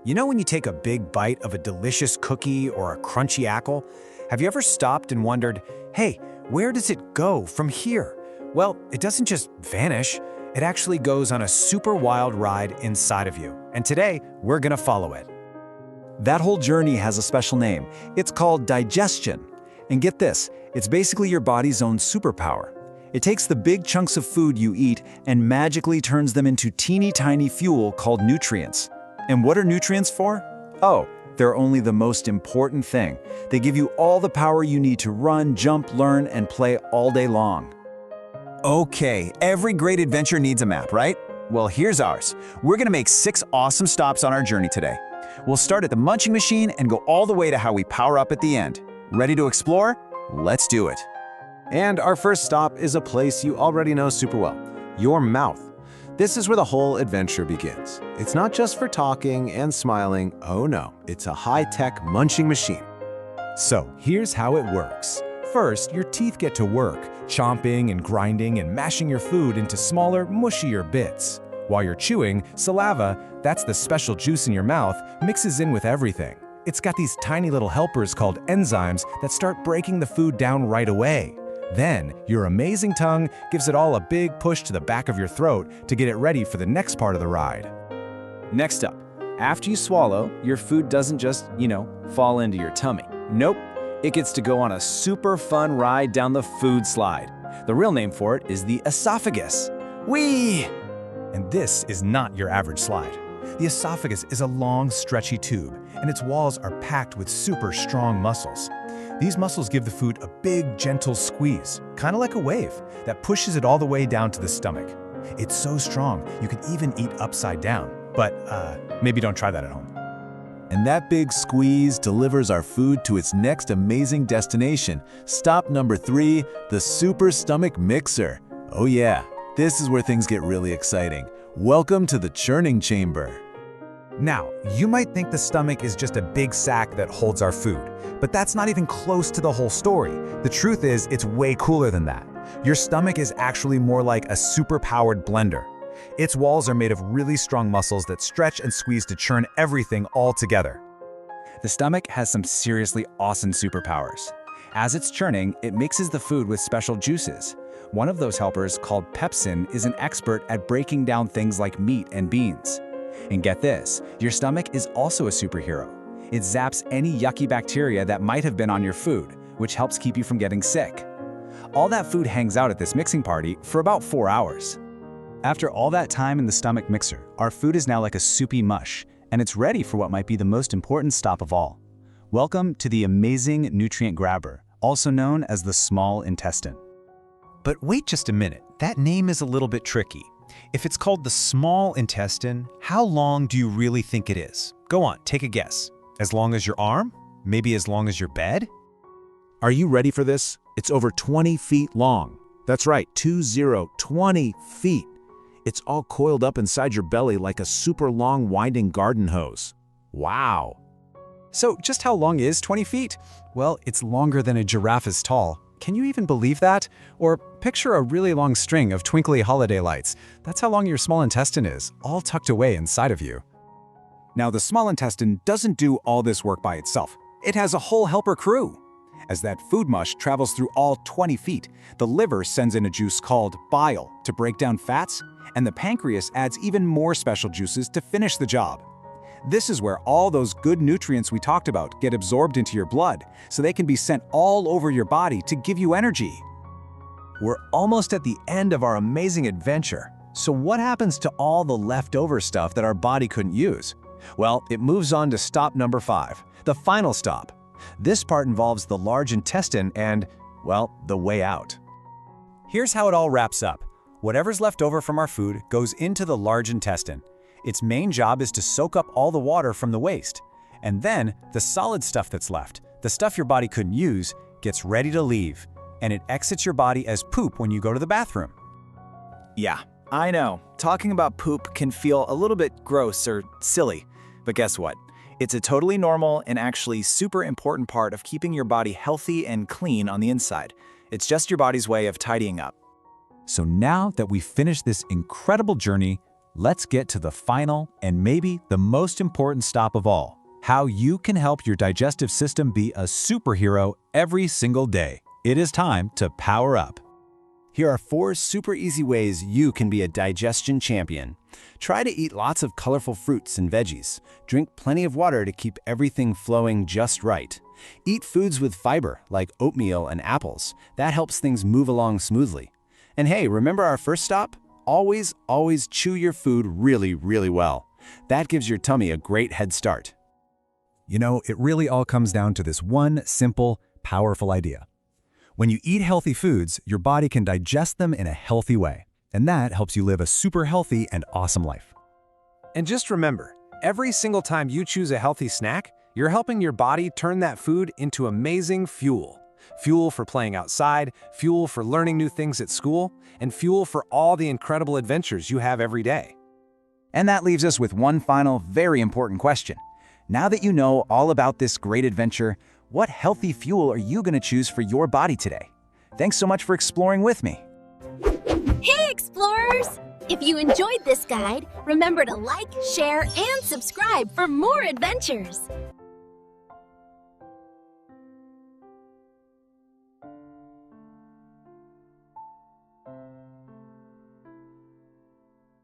You know when you take a big bite of a delicious cookie or a crunchy apple? Have you ever stopped and wondered, hey, where does it go from here? Well, it doesn't just vanish. It actually goes on a super wild ride inside of you. And today, we're gonna follow it. That whole journey has a special name. It's called digestion. And get this, it's basically your body's own superpower. It takes the big chunks of food you eat and magically turns them into teeny tiny fuel called nutrients. And what are nutrients for? Oh, they're only the most important thing. They give you all the power you need to run, jump, learn, and play all day long. Okay, every great adventure needs a map, right? Well, here's ours. We're gonna make 6 awesome stops on our journey today. We'll start at the munching machine and go all the way to how we power up at the end. Ready to explore? Let's do it. And our first stop is a place you already know super well, your mouth. This is where the whole adventure begins. It's not just for talking and smiling, oh no, it's a high-tech munching machine. So here's how it works. First, your teeth get to work, chomping and grinding and mashing your food into smaller, mushier bits. While you're chewing, saliva, that's the special juice in your mouth, mixes in with everything. It's got these tiny little helpers called enzymes that start breaking the food down right away. Then, your amazing tongue gives it all a big push to the back of your throat to get it ready for the next part of the ride. Next up, after you swallow, your food doesn't just, fall into your tummy. Nope, it gets to go on a super fun ride down the food slide. The real name for it is the esophagus. Whee! And this is not your average slide. The esophagus is a long, stretchy tube, and its walls are packed with super strong muscles. These muscles give the food a big, gentle squeeze, kind of like a wave, that pushes it all the way down to the stomach. It's so strong, you can even eat upside down. But maybe don't try that at home. And that big squeeze delivers our food to its next amazing destination. Stop number 3, the super stomach mixer. Oh yeah, this is where things get really exciting. Welcome to the churning chamber. Now, you might think the stomach is just a big sack that holds our food, but that's not even close to the whole story. The truth is, it's way cooler than that. Your stomach is actually more like a super-powered blender. Its walls are made of really strong muscles that stretch and squeeze to churn everything all together. The stomach has some seriously awesome superpowers. As it's churning, it mixes the food with special juices. One of those helpers, called pepsin, is an expert at breaking down things like meat and beans. And get this, your stomach is also a superhero. It zaps any yucky bacteria that might have been on your food, which helps keep you from getting sick. All that food hangs out at this mixing party for about 4 hours. After all that time in the stomach mixer, our food is now like a soupy mush, and it's ready for what might be the most important stop of all. Welcome to the amazing nutrient grabber, also known as the small intestine. But wait just a minute, that name is a little bit tricky. If it's called the small intestine, how long do you really think it is? Go on, take a guess. As long as your arm? Maybe as long as your bed? Are you ready for this? It's over 20 feet long. That's right, 20 feet. It's all coiled up inside your belly like a super long winding garden hose. Wow. So just how long is 20 feet? Well, it's longer than a giraffe is tall. Can you even believe that? Or picture a really long string of twinkly holiday lights. That's how long your small intestine is, all tucked away inside of you. Now, the small intestine doesn't do all this work by itself. It has a whole helper crew. As that food mush travels through all 20 feet, the liver sends in a juice called bile to break down fats, and the pancreas adds even more special juices to finish the job. This is where all those good nutrients we talked about get absorbed into your blood, so they can be sent all over your body to give you energy. We're almost at the end of our amazing adventure. So what happens to all the leftover stuff that our body couldn't use? Well, it moves on to stop number 5, the final stop. This part involves the large intestine and, well, the way out. Here's how it all wraps up. Whatever's left over from our food goes into the large intestine. Its main job is to soak up all the water from the waste. And then, the solid stuff that's left, the stuff your body couldn't use, gets ready to leave. And it exits your body as poop when you go to the bathroom. Yeah, I know. Talking about poop can feel a little bit gross or silly. But guess what? It's a totally normal and actually super important part of keeping your body healthy and clean on the inside. It's just your body's way of tidying up. So now that we've finished this incredible journey, let's get to the final and maybe the most important stop of all: how you can help your digestive system be a superhero every single day. It is time to power up. Here are 4 super easy ways you can be a digestion champion. Try to eat lots of colorful fruits and veggies. Drink plenty of water to keep everything flowing just right. Eat foods with fiber, like oatmeal and apples. That helps things move along smoothly. And hey, remember our first stop? Always chew your food really well. That gives your tummy a great head start. You know, it really all comes down to this one simple, powerful idea. When you eat healthy foods, your body can digest them in a healthy way, and that helps you live a super healthy and awesome life. And just remember, every single time you choose a healthy snack, you're helping your body turn that food into amazing fuel. Fuel for playing outside, fuel for learning new things at school, and fuel for all the incredible adventures you have every day. And that leaves us with one final, very important question. Now that you know all about this great adventure, what healthy fuel are you going to choose for your body today? Thanks so much for exploring with me. Hey, explorers! If you enjoyed this guide, remember to like, share, and subscribe for more adventures.